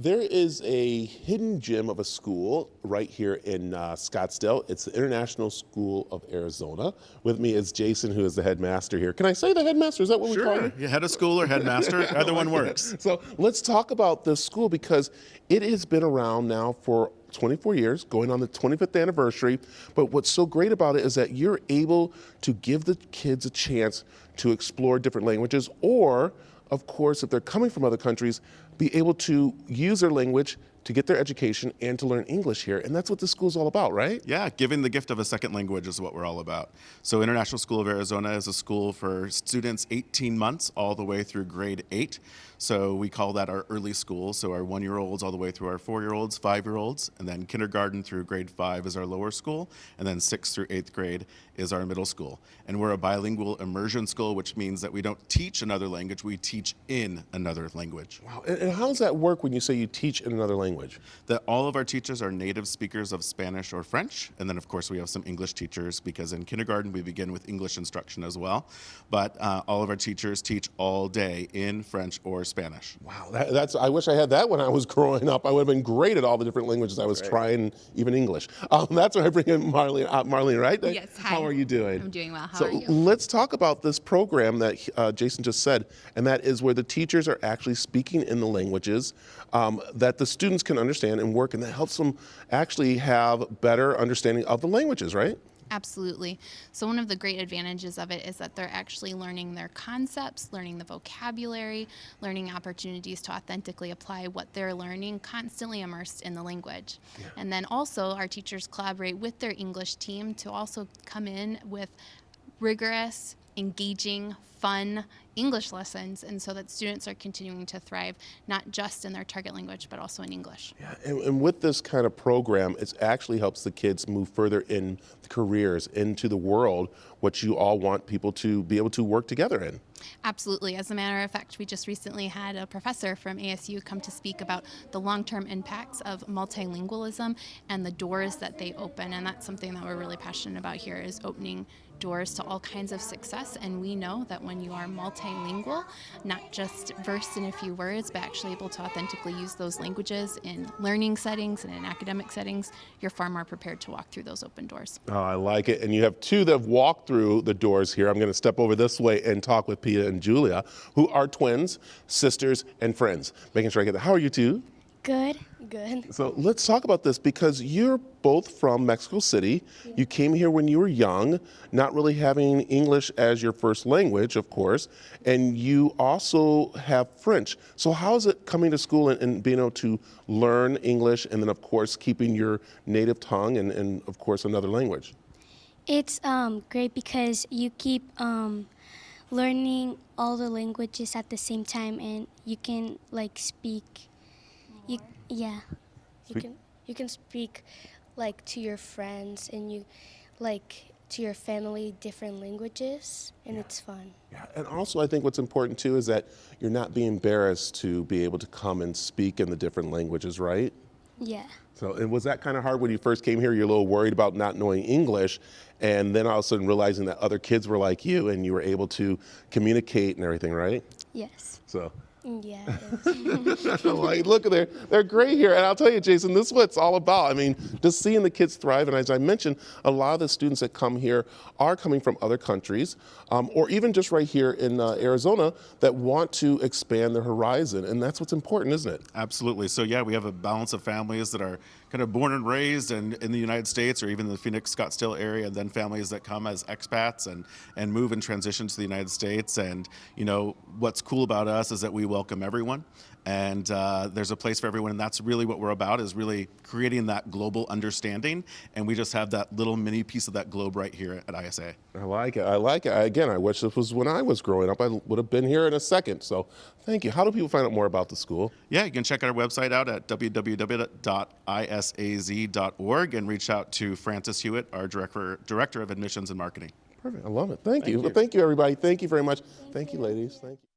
There is a hidden gem of a school right here in Scottsdale. It's the International School of Arizona. With me is Jason, who is the headmaster here. Can I say the headmaster? Is that what we call you? Sure, head of school or headmaster, either one works. So let's talk about this school because it has been around now for 24 years, going on the 25th anniversary. But what's so great about it is that you're able to give the kids a chance to explore different languages, or, of course, if they're coming from other countries, be able to use their language to get their education and to learn English here. And that's what the school's all about, right? Yeah, giving the gift of a second language is what we're all about. So International School of Arizona is a school for students 18 months all the way through grade 8. So we call that our early school. So our 1-year-olds all the way through our 4-year-olds, 5-year-olds, and then kindergarten through grade 5 is our lower school, and then 6th through 8th grade is our middle school. And we're a bilingual immersion school, which means that we don't teach another language, we teach in another language. Wow. And how does that work when you say you teach in another language? That all of our teachers are native speakers of Spanish or French, and then of course we have some English teachers because in kindergarten we begin with English instruction as well. But all of our teachers teach all day in French or Spanish. Wow, I wish I had that when I was growing up. I would have been great at all the different languages I was trying, even English. That's why I bring in Marlene. Marlene, right? Yes, hi. How are you doing? I'm doing well. How So are you? let's talk about this program that Jason just said, and that is where the teachers are actually speaking in the languages that the students can understand and work, and that helps them actually have better understanding of the languages, right? Absolutely. So one of the great advantages of it is that they're actually learning their concepts, learning the vocabulary, learning opportunities to authentically apply what they're learning, constantly immersed in the language. Yeah. And then also our teachers collaborate with their English team to also come in with rigorous, engaging, fun English lessons, and so that students are continuing to thrive, not just in their target language, but also in English. Yeah, and with this kind of program, it actually helps the kids move further in the careers, into the world, what you all want people to be able to work together in. Absolutely. As a matter of fact, we just recently had a professor from ASU come to speak about the long-term impacts of multilingualism and the doors that they open, and that's something that we're really passionate about here, is opening doors to all kinds of success. And we know that when you are multilingual, not just versed in a few words, but actually able to authentically use those languages in learning settings and in academic settings, you're far more prepared to walk through those open doors. Oh, I like it. And you have two that have walked through the doors here. I'm going to step over this way and talk with Pia and Julia, who are twins, sisters, and friends. Making sure I get that. How are you two? Good. Good. So let's talk about this because you're both from Mexico City. Yeah. You came here when you were young, not really having English as your first language, of course, and you also have French. So how is it coming to school and being able to learn English and then, of course, keeping your native tongue and of course, another language? It's great because you keep learning all the languages at the same time, and you can like speak. You can speak like to your friends and you like to your family different languages, and it's fun. Yeah, and also I think what's important too is that you're not being embarrassed to be able to come and speak in the different languages, right? Yeah. So, and was that kind of hard when you first came here? You're a little worried about not knowing English, and then all of a sudden realizing that other kids were like you and you were able to communicate and everything, right? Yes. So. Yeah. Like, look at they're great here. And I'll tell you, Jason, this is what it's all about. I mean, just seeing the kids thrive. And as I mentioned, a lot of the students that come here are coming from other countries, or even just right here in Arizona, that want to expand their horizon. And that's what's important, isn't it? Absolutely. So yeah, we have a balance of families that are kind of born and raised in the United States or even the Phoenix, Scottsdale area, and then families that come as expats and move and transition to the United States. And you know, what's cool about us is that we welcome everyone, and there's a place for everyone, and that's really what we're about, is really creating that global understanding, and we just have that little mini piece of that globe right here at ISA. I like it. I like it. Again, I wish this was when I was growing up. I would have been here in a second. So thank you. How do people find out more about the school? Yeah, you can check our website out at www.isaz.org and reach out to Francis Hewitt, our Director of Admissions and Marketing. Perfect. I love it. Thank you. Well, thank you, everybody. Thank you very much. Thank you, ladies. Thank you.